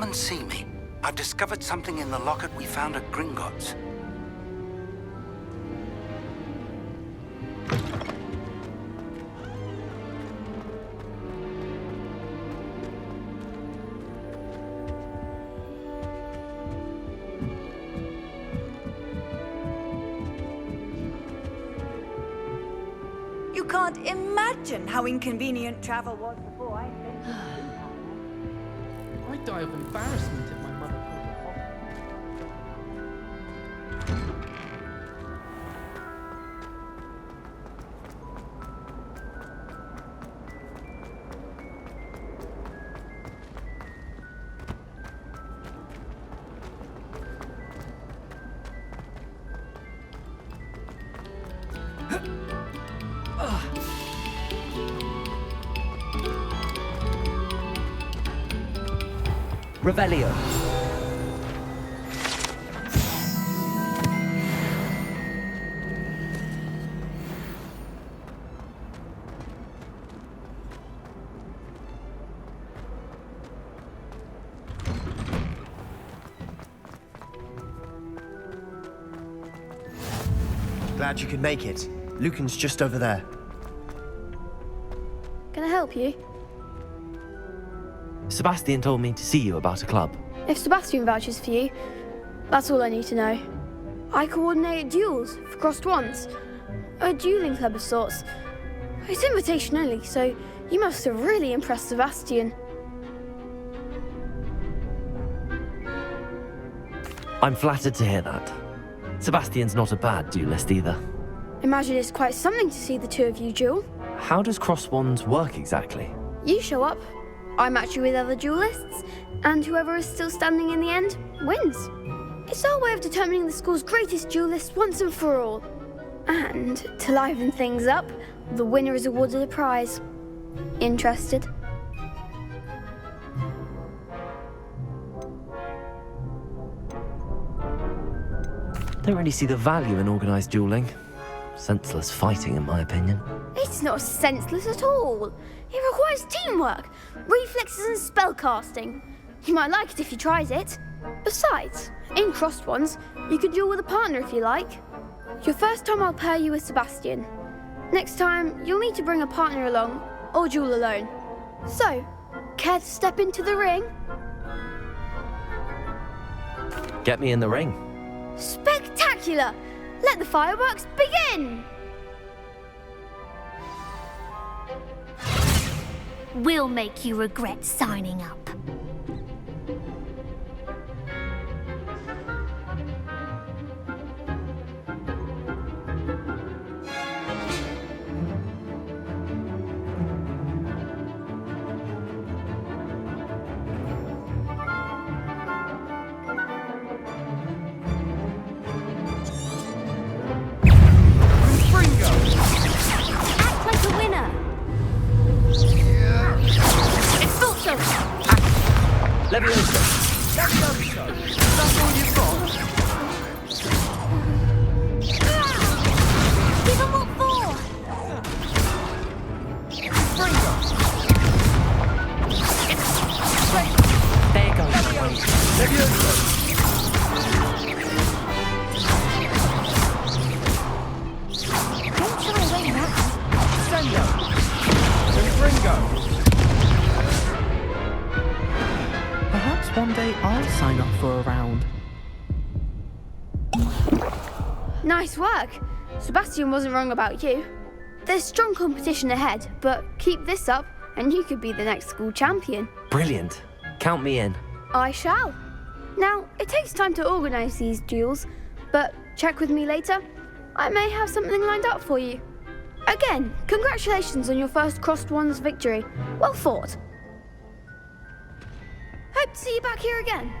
and see me. I've discovered something in the locket we found at Gringotts. You can't imagine how inconvenient travel was before I invented I'd die of embarrassment if my mother pulled it off. Revelio. Glad you could make it. Lucan's just over there. Can I help you? Sebastian told me to see you about a club. If Sebastian vouches for you, that's all I need to know. I coordinate duels for crossed wands. A dueling club of sorts. It's invitation only, so you must have really impressed Sebastian. I'm flattered to hear that. Sebastian's not a bad duelist either. Imagine it's quite something to see the two of you duel. How does cross wands work exactly? You show up, I match you with other duelists, and whoever is still standing in the end wins. It's our way of determining the school's greatest duelist once and for all. And to liven things up, the winner is awarded a prize. Interested? Don't really see the value in organised dueling. Senseless fighting, in my opinion. It's not senseless at all. It requires teamwork, reflexes and spellcasting. You might like it if you tried it. Besides, in crossed ones, you can duel with a partner if you like. Your first time I'll pair you with Sebastian. Next time, you'll need to bring a partner along, or duel alone. So, care to step into the ring? Get me in the ring. Spectacular! Let the fireworks begin! We'll make you regret signing up. Act like a winner. It's not so. Levioso. That's all you've got? Give them what for. There goes. Levioso. Don't shy away now. Sendo. Ringo. Perhaps one day I'll sign up for a round. Nice work. Sebastian wasn't wrong about you. There's strong competition ahead, but keep this up and you could be the next school champion. Brilliant. Count me in. I shall. Now, it takes time to organise these duels, but check with me later. I may have something lined up for you. Again, congratulations on your first crossed wands victory. Well fought. Hope to see you back here again.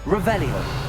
Revelio.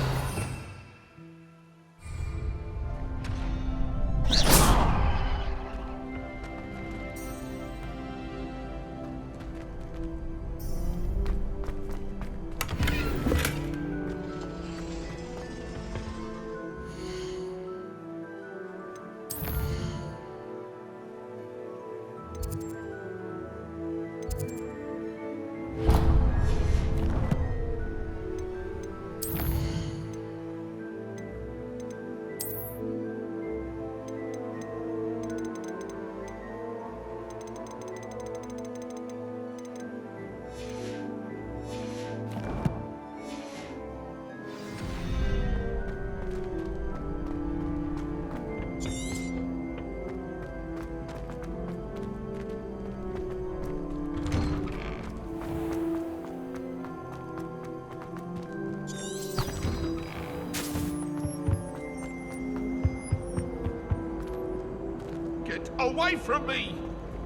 away from me!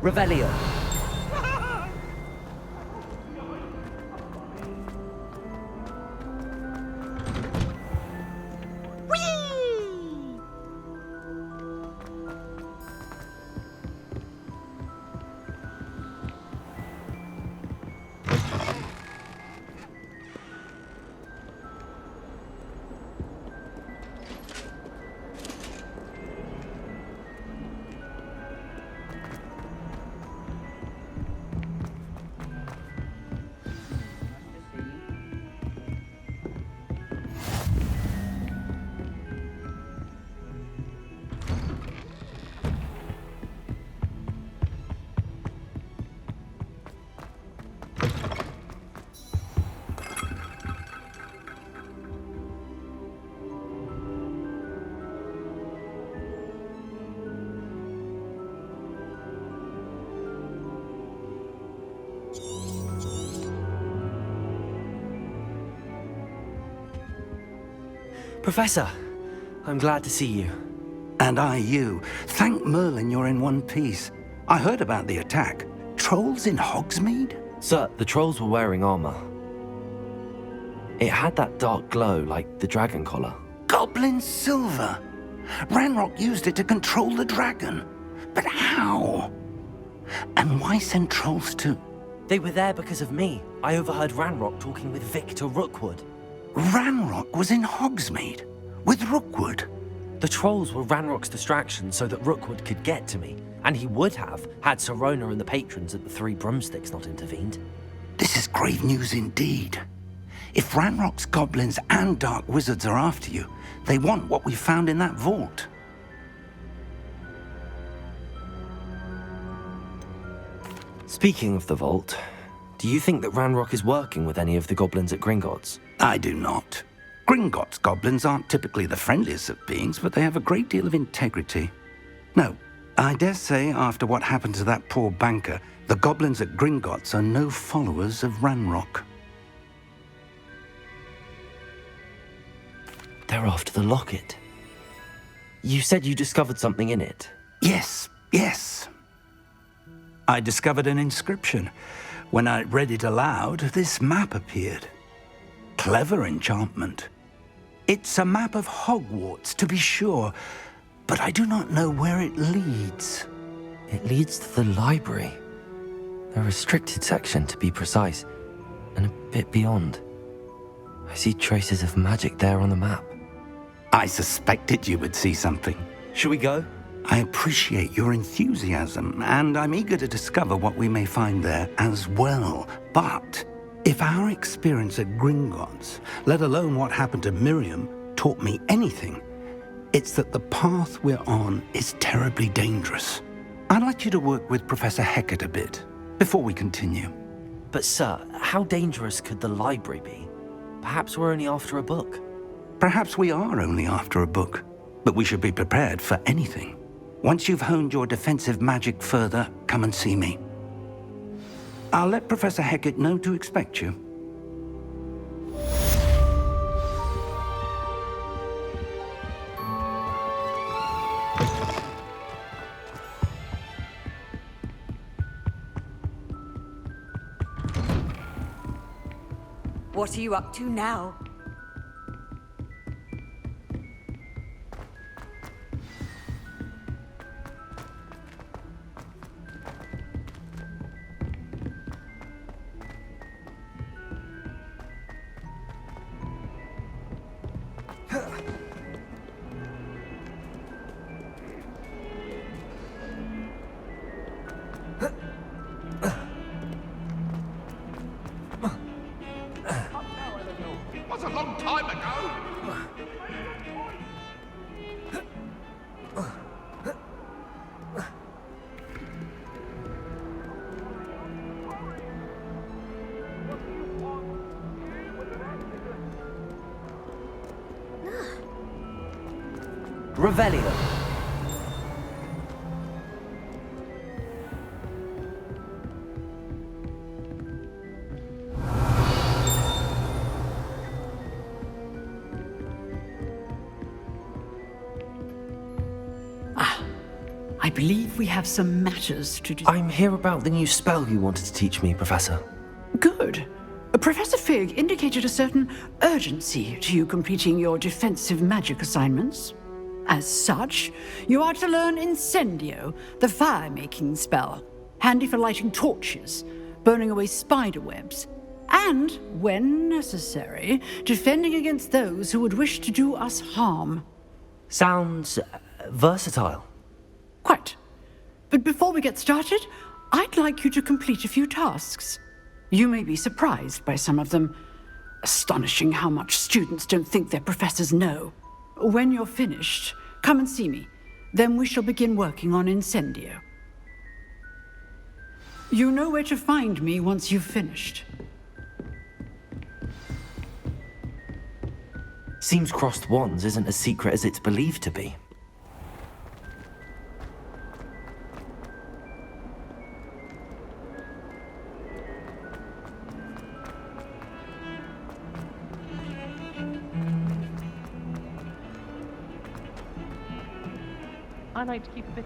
Revelio. Professor, I'm glad to see you. And I you. Thank Merlin you're in one piece. I heard about the attack. Trolls in Hogsmeade? Sir, the trolls were wearing armor. It had that dark glow like the dragon collar. Goblin silver. Ranrock used it to control the dragon. But how? And why send trolls to... They were there because of me. I overheard Ranrock talking with Victor Rookwood. Ranrock was in Hogsmeade? With Rookwood? The trolls were Ranrock's distraction so that Rookwood could get to me. And he would have, had Sirona and the patrons at the Three Broomsticks not intervened. This is grave news indeed. If Ranrock's goblins and dark wizards are after you, they want what we found in that vault. Speaking of the vault, do you think that Ranrock is working with any of the goblins at Gringotts? I do not. Gringotts goblins aren't typically the friendliest of beings, but they have a great deal of integrity. No, I dare say after what happened to that poor banker, the goblins at Gringotts are no followers of Ranrock. They're after the locket. You said you discovered something in it. Yes. I discovered an inscription. When I read it aloud, this map appeared. Clever enchantment. It's a map of Hogwarts, to be sure, but I do not know where it leads. It leads to the library. A restricted section, to be precise, and a bit beyond. I see traces of magic there on the map. I suspected you would see something. Shall we go? I appreciate your enthusiasm, and I'm eager to discover what we may find there as well. But if our experience at Gringotts, let alone what happened to Miriam, taught me anything, it's that the path we're on is terribly dangerous. I'd like you to work with Professor Hecat a bit before we continue. But sir, how dangerous could the library be? Perhaps we're only after a book. Perhaps we are only after a book, but we should be prepared for anything. Once you've honed your defensive magic further, come and see me. I'll let Professor Hecat know to expect you. What are you up to now? It was a long time ago. Revelio. I believe we have some matters to discuss. I'm here about the new spell you wanted to teach me, Professor. Good. Professor Fig indicated a certain urgency to you completing your defensive magic assignments. As such, you are to learn Incendio, the fire-making spell, handy for lighting torches, burning away spider webs, and, when necessary, defending against those who would wish to do us harm. Sounds versatile. Quite. But before we get started, I'd like you to complete a few tasks. You may be surprised by some of them. Astonishing how much students don't think their professors know. When you're finished, come and see me. Then we shall begin working on Incendio. You know where to find me once you've finished. Seems crossed wands isn't as secret as it's believed to be. I like to keep a bit.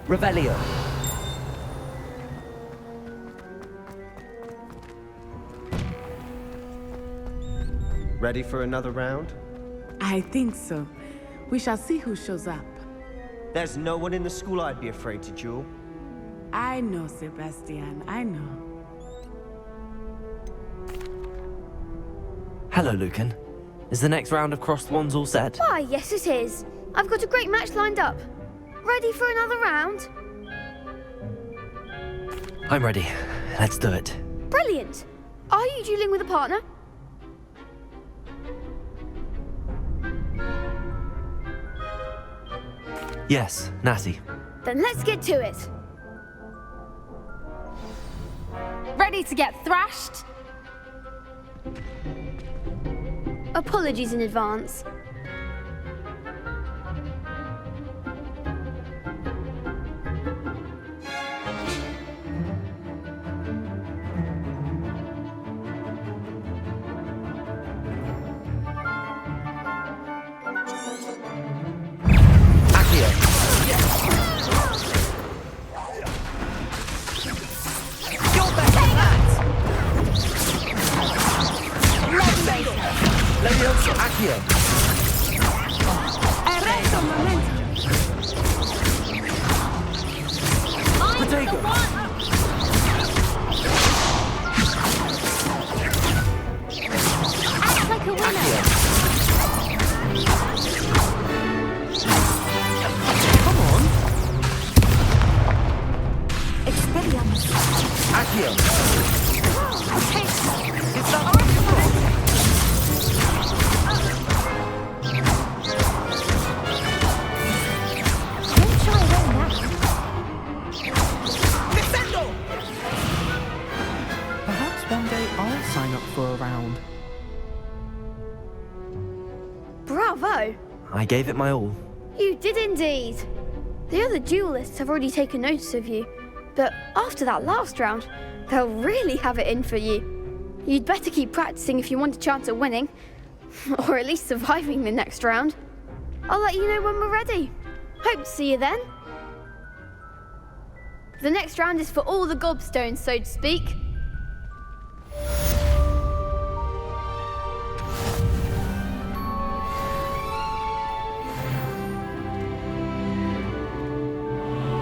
Revelio. Ready for another round? I think so. We shall see who shows up. There's no one in the school I'd be afraid to duel. I know, Sebastian, I know. Hello, Lucan. Is the next round of crossed wands all set? Why, yes it is. I've got a great match lined up. Ready for another round? I'm ready. Let's do it. Brilliant. Are you dueling with a partner? Yes, Natty. Then let's get to it. Ready to get thrashed? Apologies in advance. Leviosa Accio. Arresto un momento. Protego. Act like a winner. Come on. Expelliarmus. Accio. Is that all you want? Don't shy away now. Perhaps one day I'll sign up for a round. Bravo! I gave it my all. You did indeed. The other duelists have already taken notice of you, but after that last round, they'll really have it in for you. You'd better keep practicing if you want a chance at winning, or at least surviving the next round. I'll let you know when we're ready. Hope to see you then. The next round is for all the gobstones, so to speak.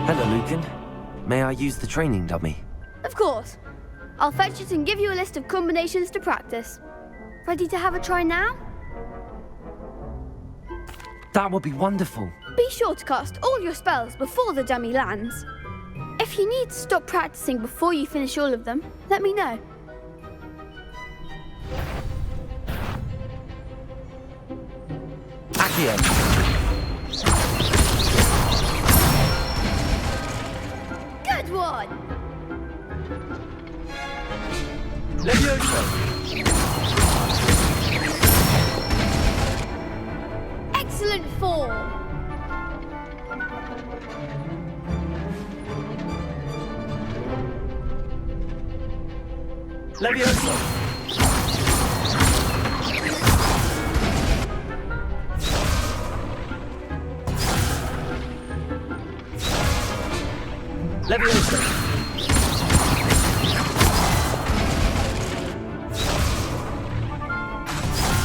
Hello, Lucan. May I use the training dummy? Of course. I'll fetch it and give you a list of combinations to practice. Ready to have a try now? That would be wonderful. Be sure to cast all your spells before the dummy lands. If you need to stop practicing before you finish all of them, let me know. Accio. Good one! Excellent form. Levioso! Levioso!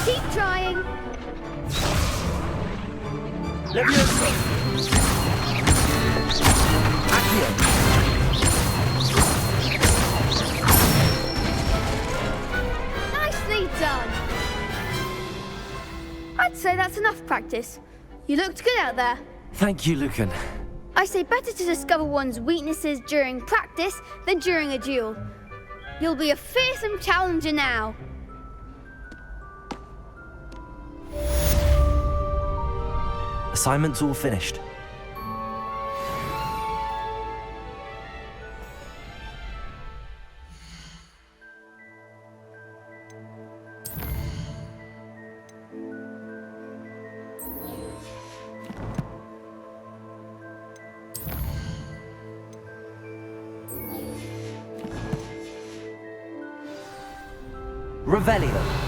Keep trying. Levioso! Accio! Nicely done. I'd say that's enough practice. You looked good out there. Thank you, Lucan. I say better to discover one's weaknesses during practice than during a duel. You'll be a fearsome challenger now. Assignment's all finished. Revelio.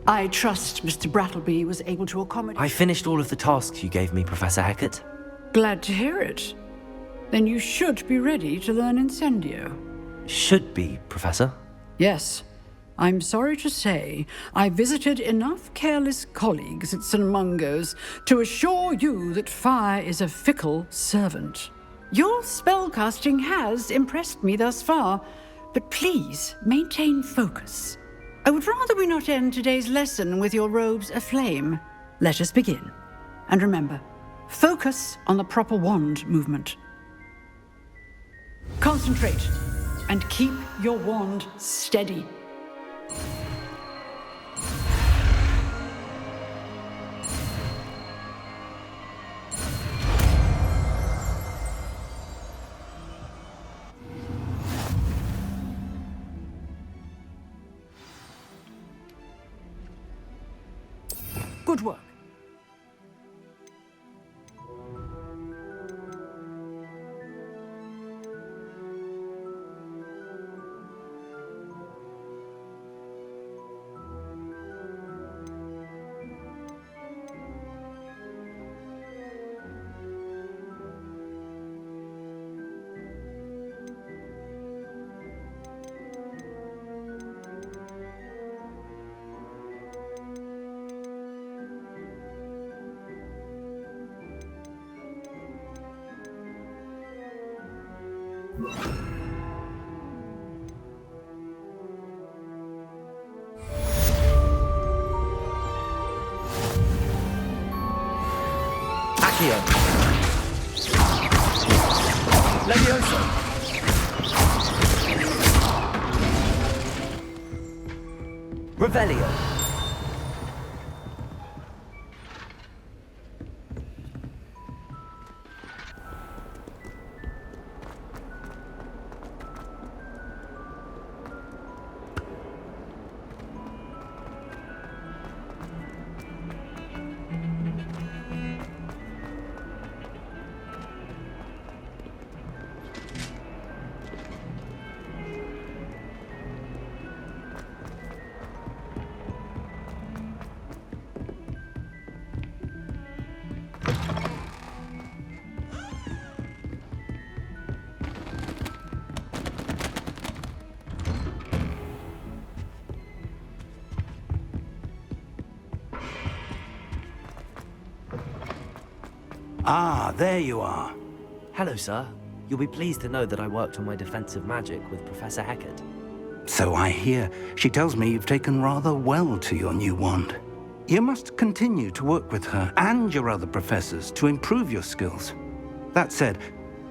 I trust Mr. Brattleby was able to accommodate... I finished all of the tasks you gave me, Professor Hecat. Glad to hear it. Then you should be ready to learn Incendio. Should be, Professor. Yes. I'm sorry to say, I visited enough careless colleagues at St. Mungo's to assure you that fire is a fickle servant. Your spellcasting has impressed me thus far, but please maintain focus. I would rather we not end today's lesson with your robes aflame. Let us begin. And remember, focus on the proper wand movement. Concentrate and keep your wand steady. Good work. Accio! Levioso! Revelio. Ah, there you are. Hello, sir. You'll be pleased to know that I worked on my defensive magic with Professor Heckert. So I hear. She tells me you've taken rather well to your new wand. You must continue to work with her and your other professors to improve your skills. That said,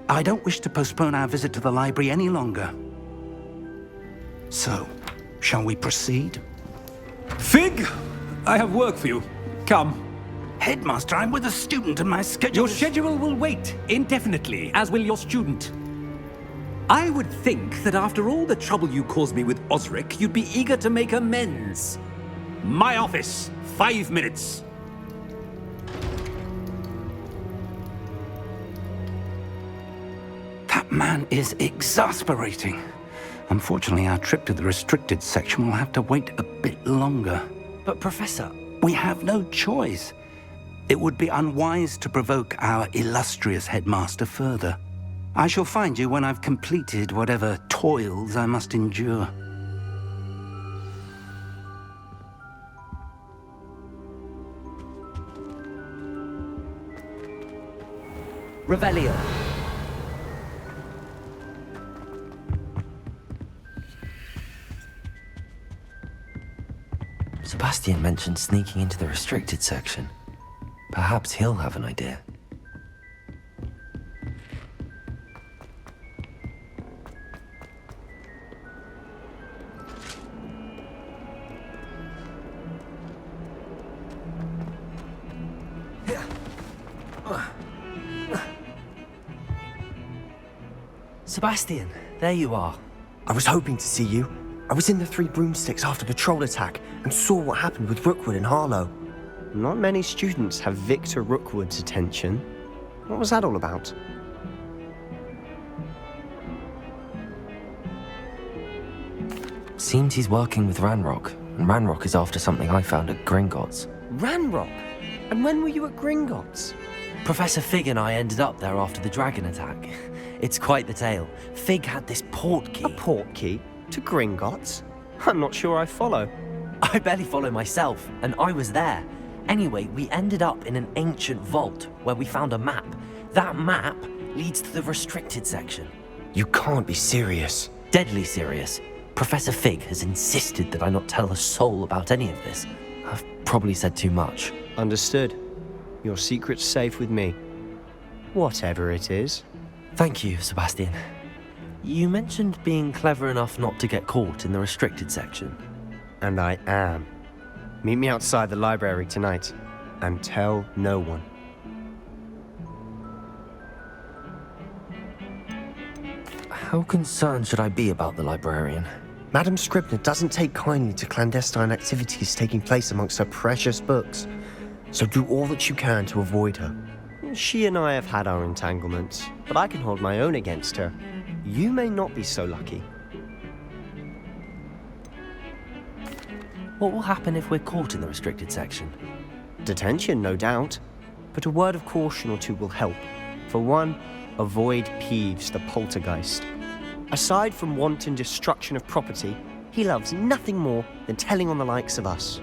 I don't wish to postpone our visit to the library any longer. So, shall we proceed? Fig, I have work for you. Come. Headmaster, I'm with a student and my schedule Your schedule will wait indefinitely, as will your student. I would think that after all the trouble you caused me with Osric, you'd be eager to make amends. My office, 5 minutes. That man is exasperating. Unfortunately, our trip to the restricted section will have to wait a bit longer. But, Professor... We have no choice. It would be unwise to provoke our illustrious headmaster further. I shall find you when I've completed whatever toils I must endure. Revelio. Sebastian mentioned sneaking into the restricted section. Perhaps he'll have an idea. Sebastian, there you are. I was hoping to see you. I was in the Three Broomsticks after the troll attack and saw what happened with Rookwood and Harlow. Not many students have Victor Rookwood's attention. What was that all about? Seems he's working with Ranrock, and Ranrock is after something I found at Gringotts. Ranrock? And when were you at Gringotts? Professor Fig and I ended up there after the dragon attack. It's quite the tale. Fig had this port key. A port key? To Gringotts? I'm not sure I follow. I barely follow myself, and I was there. Anyway, we ended up in an ancient vault where we found a map. That map leads to the restricted section. You can't be serious. Deadly serious. Professor Fig has insisted that I not tell a soul about any of this. I've probably said too much. Understood. Your secret's safe with me. Whatever it is. Thank you, Sebastian. You mentioned being clever enough not to get caught in the restricted section. And I am. Meet me outside the library tonight, and tell no one. How concerned should I be about the librarian? Madam Scribner doesn't take kindly to clandestine activities taking place amongst her precious books, so do all that you can to avoid her. She and I have had our entanglements, but I can hold my own against her. You may not be so lucky. What will happen if we're caught in the restricted section? Detention, no doubt. But a word of caution or two will help. For one, avoid Peeves, the poltergeist. Aside from wanton destruction of property, he loves nothing more than telling on the likes of us.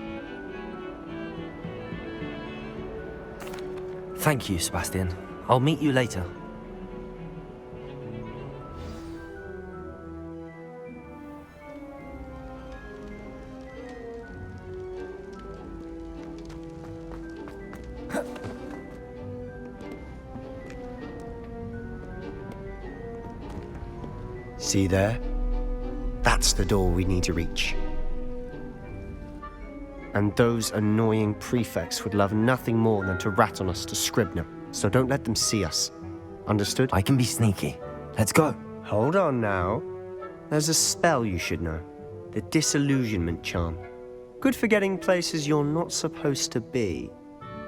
Thank you, Sebastian. I'll meet you later. See there? That's the door we need to reach. And those annoying prefects would love nothing more than to rat on us to Scribner, so don't let them see us. Understood? I can be sneaky. Let's go. Hold on now. There's a spell you should know. The Disillusionment Charm. Good for getting places you're not supposed to be.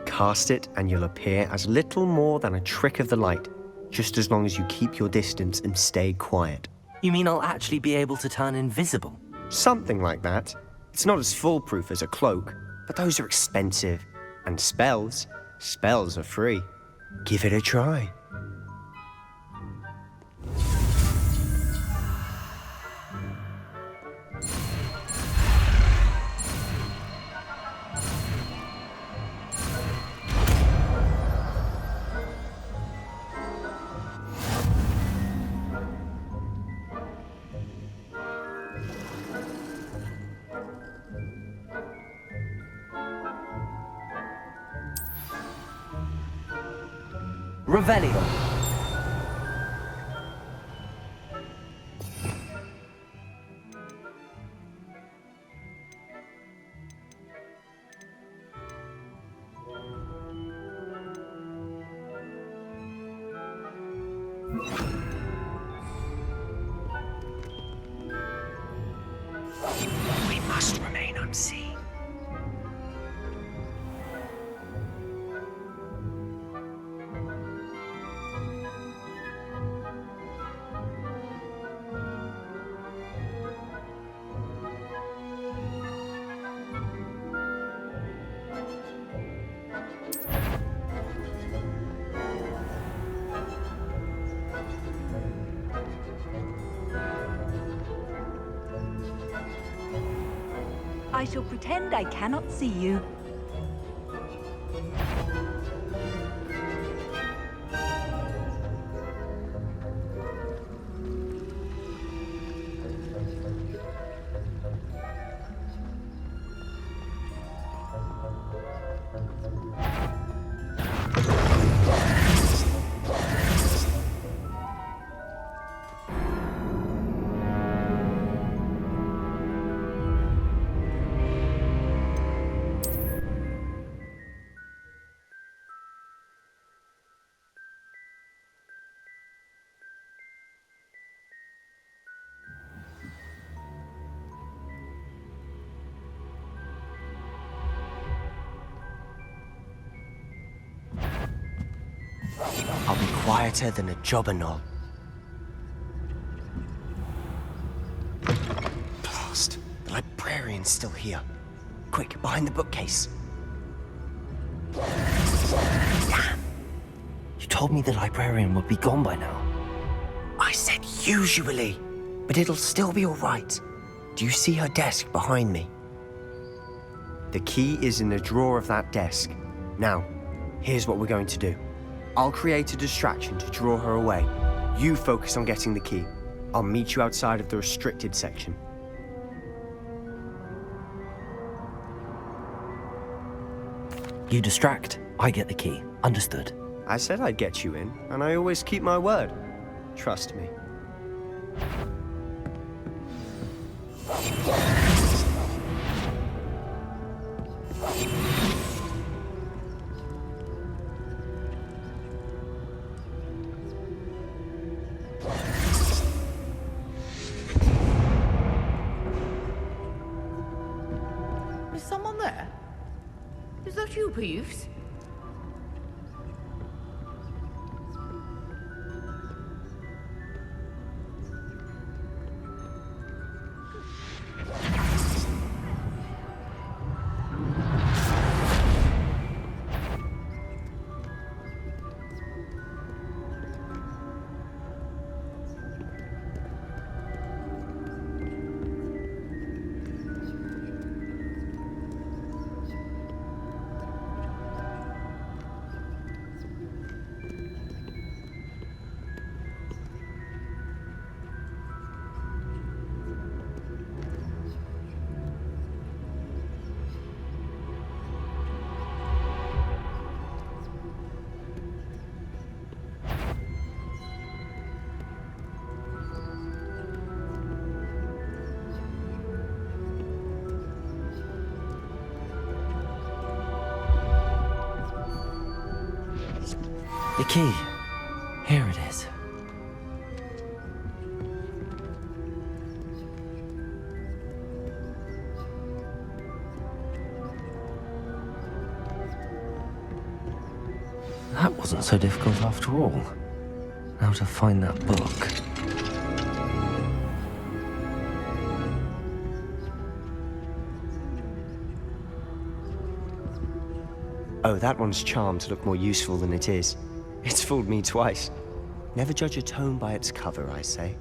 Cast it and you'll appear as little more than a trick of the light, just as long as you keep your distance and stay quiet. You mean I'll actually be able to turn invisible? Something like that. It's not as foolproof as a cloak, but those are expensive. And spells are free. Give it a try. Revelio. We must remain unseen. I shall pretend I cannot see you. I'll be quieter than a jobberknoll. Blast! The librarian's still here. Quick, behind the bookcase. Damn! You told me the librarian would be gone by now. I said usually, but it'll still be all right. Do you see her desk behind me? The key is in the drawer of that desk. Now, here's what we're going to do. I'll create a distraction to draw her away. You focus on getting the key. I'll meet you outside of the restricted section. You distract, I get the key. Understood. I said I'd get you in, and I always keep my word. Trust me. Is someone there? Is that you, Peeves? The key. Here it is. That wasn't so difficult after all. Now to find that book. Oh, that one's charmed to look more useful than it is. It's fooled me twice. Never judge a tome by its cover, I say.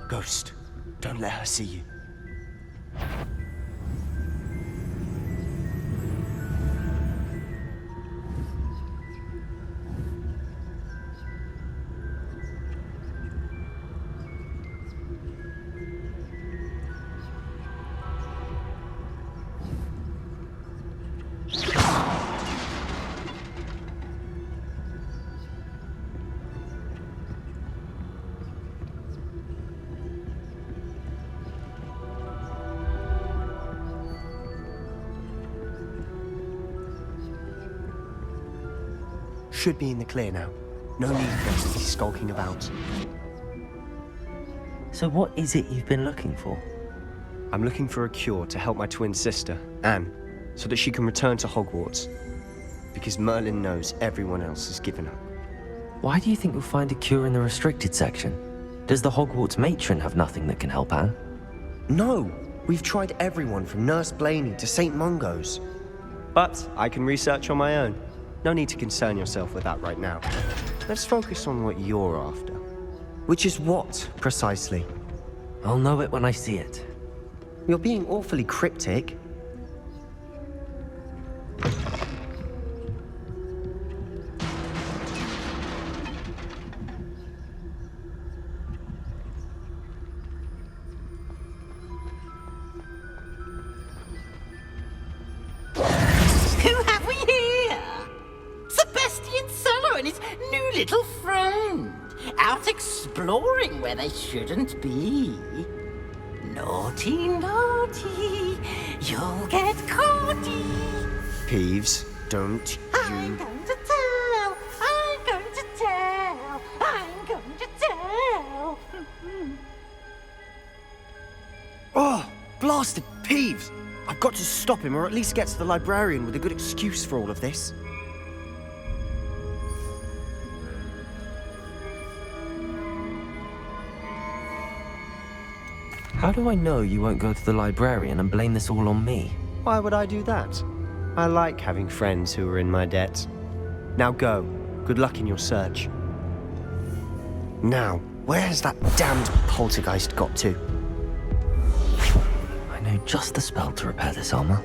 Ghost, don't let her see you. Should be in the clear now. No need for us to be skulking about. So what is it you've been looking for? I'm looking for a cure to help my twin sister, Anne, so that she can return to Hogwarts. Because Merlin knows everyone else has given up. Why do you think you'll find a cure in the restricted section? Does the Hogwarts matron have nothing that can help Anne? No! We've tried everyone from Nurse Blaney to St. Mungo's. But I can research on my own. No need to concern yourself with that right now. Let's focus on what you're after. Which is what, precisely? I'll know it when I see it. You're being awfully cryptic. Who have we here? Sebastian Cello and his new little friend. Out exploring where they shouldn't be. Naughty, naughty, you'll get caughty. Peeves, don't I'm you... going to tell, I'm going to tell, I'm going to tell. Oh, blasted Peeves! I've got to stop him, or at least get to the librarian with a good excuse for all of this. How do I know you won't go to the librarian and blame this all on me? Why would I do that? I like having friends who are in my debt. Now go. Good luck in your search. Now, where has that damned poltergeist got to? I know just the spell to repair this armor.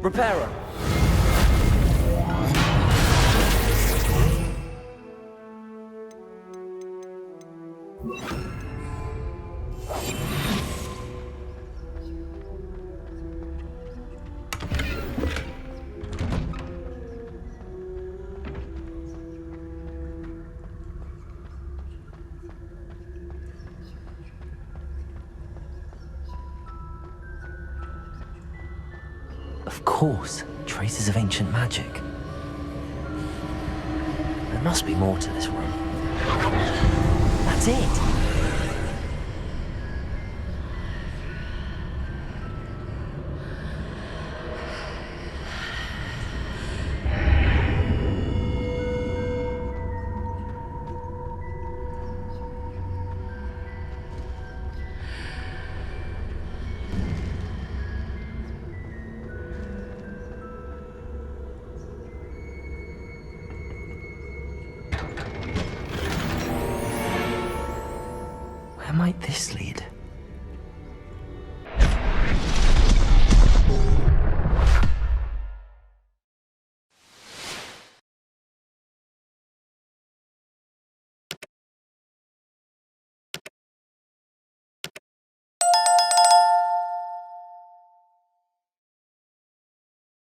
Repairer! Of course, traces of ancient magic. There must be more to this room. That's it! Where might this lead?